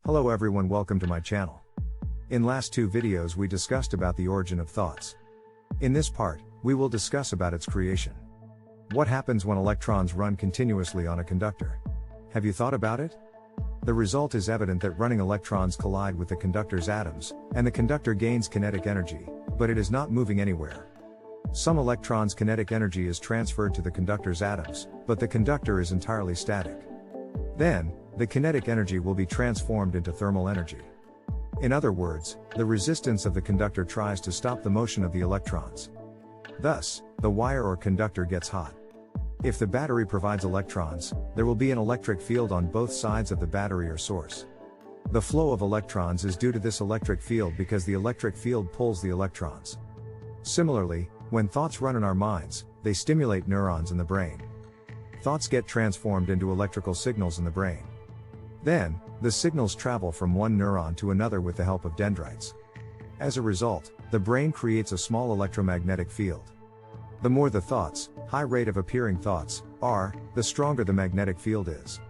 Hello everyone, welcome to my channel. In last two videos we discussed about the origin of thoughts. In this part, we will discuss about its creation. What happens when electrons run continuously on a conductor? Have you thought about it? The result is evident that running electrons collide with the conductor's atoms, and the conductor gains kinetic energy, but it is not moving anywhere. Some electrons' kinetic energy is transferred to the conductor's atoms, but the conductor is entirely static. Then, the kinetic energy will be transformed into thermal energy. In other words, the resistance of the conductor tries to stop the motion of the electrons. Thus, the wire or conductor gets hot. If the battery provides electrons, there will be an electric field on both sides of the battery or source. The flow of electrons is due to this electric field because the electric field pulls the electrons. Similarly, when thoughts run in our minds, they stimulate neurons in the brain. Thoughts get transformed into electrical signals in the brain. Then, the signals travel from one neuron to another with the help of dendrites. As a result, the brain creates a small electromagnetic field. The more the thoughts, high rate of appearing thoughts, are, the stronger the magnetic field is.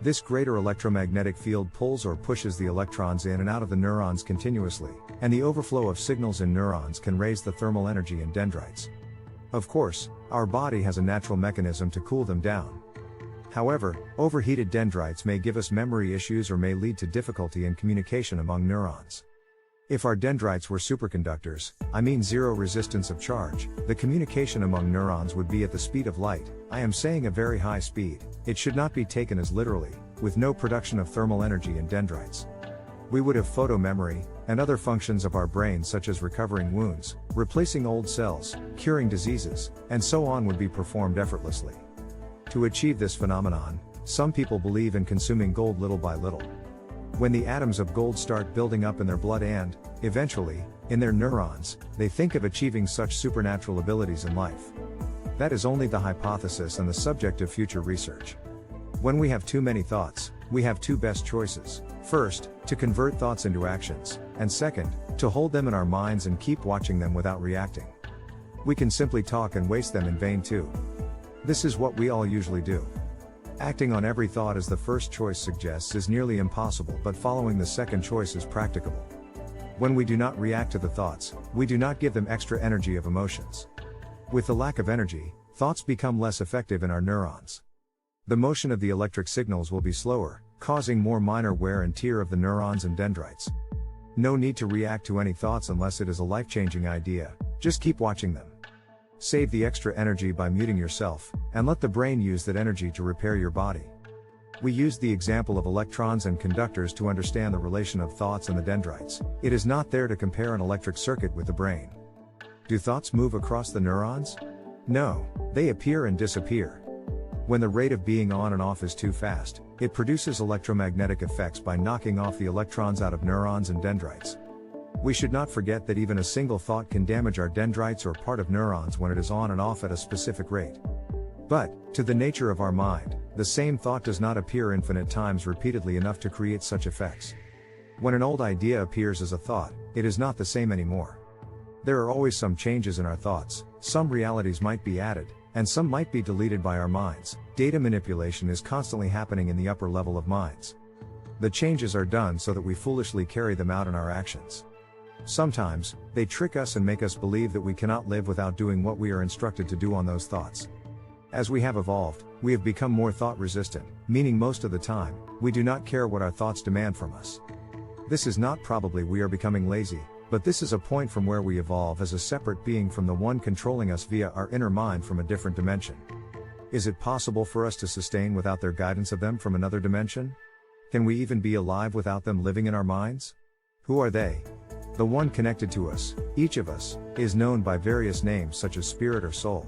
This greater electromagnetic field pulls or pushes the electrons in and out of the neurons continuously, and the overflow of signals in neurons can raise the thermal energy in dendrites. Of course, our body has a natural mechanism to cool them down. However, overheated dendrites may give us memory issues or may lead to difficulty in communication among neurons. If our dendrites were superconductors, I mean zero resistance of charge, the communication among neurons would be at the speed of light. I am saying a very high speed. It should not be taken as literally, with no production of thermal energy in dendrites. We would have photo memory, and other functions of our brain such as recovering wounds, replacing old cells, curing diseases, and so on would be performed effortlessly. To achieve this phenomenon, some people believe in consuming gold little by little. When the atoms of gold start building up in their blood and, eventually, in their neurons, they think of achieving such supernatural abilities in life. That is only the hypothesis and the subject of future research. When we have too many thoughts, we have two best choices. First, to convert thoughts into actions, and second, to hold them in our minds and keep watching them without reacting. We can simply talk and waste them in vain too. This is what we all usually do. Acting on every thought as the first choice suggests is nearly impossible, but following the second choice is practicable. When we do not react to the thoughts, we do not give them extra energy of emotions. With the lack of energy, thoughts become less effective in our neurons. The motion of the electric signals will be slower, causing more minor wear and tear of the neurons and dendrites. No need to react to any thoughts unless it is a life-changing idea, just keep watching them. Save the extra energy by muting yourself, and let the brain use that energy to repair your body. We used the example of electrons and conductors to understand the relation of thoughts and the dendrites. It is not there to compare an electric circuit with the brain. Do thoughts move across the neurons? No, they appear and disappear. When the rate of being on and off is too fast, it produces electromagnetic effects by knocking off the electrons out of neurons and dendrites. We should not forget that even a single thought can damage our dendrites or part of neurons when it is on and off at a specific rate. But, to the nature of our mind, the same thought does not appear infinite times repeatedly enough to create such effects. When an old idea appears as a thought, it is not the same anymore. There are always some changes in our thoughts, some realities might be added, and some might be deleted by our minds. Data manipulation is constantly happening in the upper level of minds. The changes are done so that we foolishly carry them out in our actions. Sometimes, they trick us and make us believe that we cannot live without doing what we are instructed to do on those thoughts. As we have evolved, we have become more thought resistant, meaning most of the time, we do not care what our thoughts demand from us. This is not probably we are becoming lazy, but this is a point from where we evolve as a separate being from the one controlling us via our inner mind from a different dimension. Is it possible for us to sustain without their guidance of them from another dimension? Can we even be alive without them living in our minds? Who are they? The one connected to us, each of us, is known by various names such as spirit or soul.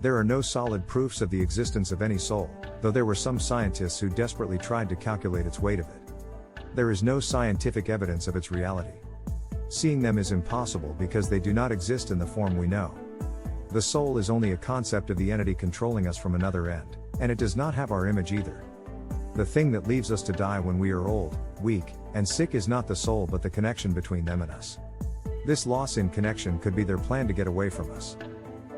There are no solid proofs of the existence of any soul, though there were some scientists who desperately tried to calculate its weight of it. There is no scientific evidence of its reality. Seeing them is impossible because they do not exist in the form we know. The soul is only a concept of the entity controlling us from another end, and it does not have our image either. The thing that leaves us to die when we are old, weak, and sick is not the soul but the connection between them and us. This loss in connection could be their plan to get away from us.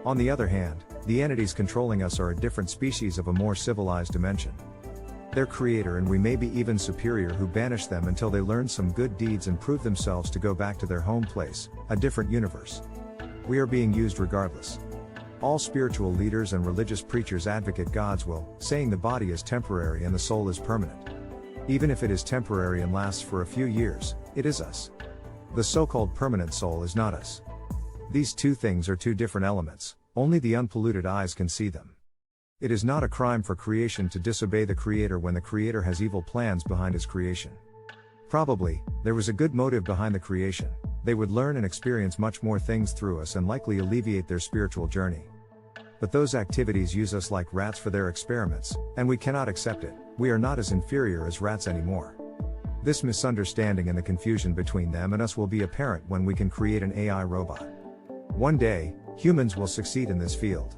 On the other hand, the entities controlling us are a different species of a more civilized dimension. their creator, and we may be even superior, who banish them until they learn some good deeds and prove themselves to go back to their home place, a different universe. We are being used regardless. All spiritual leaders and religious preachers advocate God's will, saying the body is temporary and the soul is permanent. Even if it is temporary and lasts for a few years, it is us. The so-called permanent soul is not us. These two things are two different elements, only the unpolluted eyes can see them. It is not a crime for creation to disobey the Creator when the Creator has evil plans behind his creation. Probably, there was a good motive behind the creation. They would learn and experience much more things through us and likely alleviate their spiritual journey. But those activities use us like rats for their experiments, and we cannot accept it. We are not as inferior as rats anymore. This misunderstanding and the confusion between them and us will be apparent when we can create an AI robot. One day, humans will succeed in this field.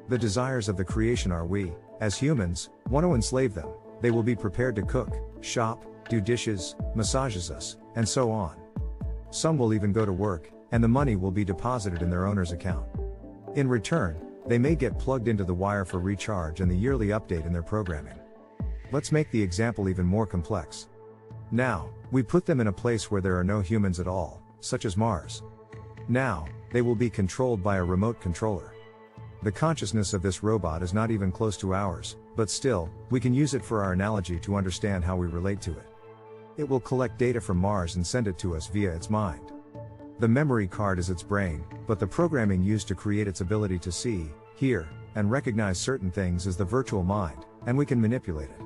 The desires of the creation are we, as humans, want to enslave them. They will be prepared to cook, shop, do dishes, massages us, and so on. Some will even go to work, and the money will be deposited in their owner's account. In return, they may get plugged into the wire for recharge and the yearly update in their programming. Let's make the example even more complex. Now, we put them in a place where there are no humans at all, such as Mars. Now, they will be controlled by a remote controller. The consciousness of this robot is not even close to ours, but still, we can use it for our analogy to understand how we relate to it. It will collect data from Mars and send it to us via its mind. The memory card is its brain, but the programming used to create its ability to see, hear, and recognize certain things is the virtual mind, and we can manipulate it.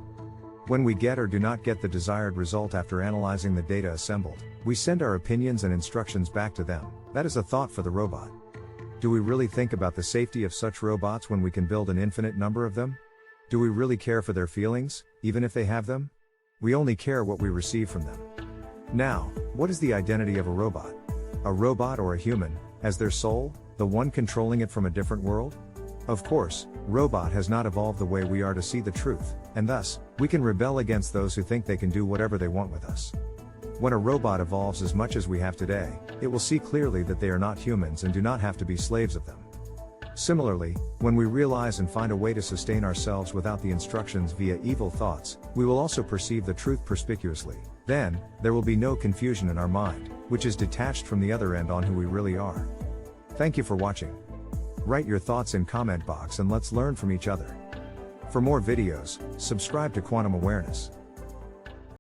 When we get or do not get the desired result after analyzing the data assembled, we send our opinions and instructions back to them. That is a thought for the robot. Do we really think about the safety of such robots when we can build an infinite number of them? Do we really care for their feelings, even if they have them? We only care what we receive from them. Now, what is the identity of a robot? A robot or a human, as their soul, the one controlling it from a different world? Of course, robot has not evolved the way we are to see the truth, and thus, we can rebel against those who think they can do whatever they want with us. When a robot evolves as much as we have today, it will see clearly that they are not humans and do not have to be slaves of them. Similarly, when we realize and find a way to sustain ourselves without the instructions via evil thoughts, we will also perceive the truth perspicuously. Then, there will be no confusion in our mind, which is detached from the other end on who we really are. Thank you for watching. Write your thoughts in comment box and let's learn from each other. For more videos, subscribe to Quantum Awareness.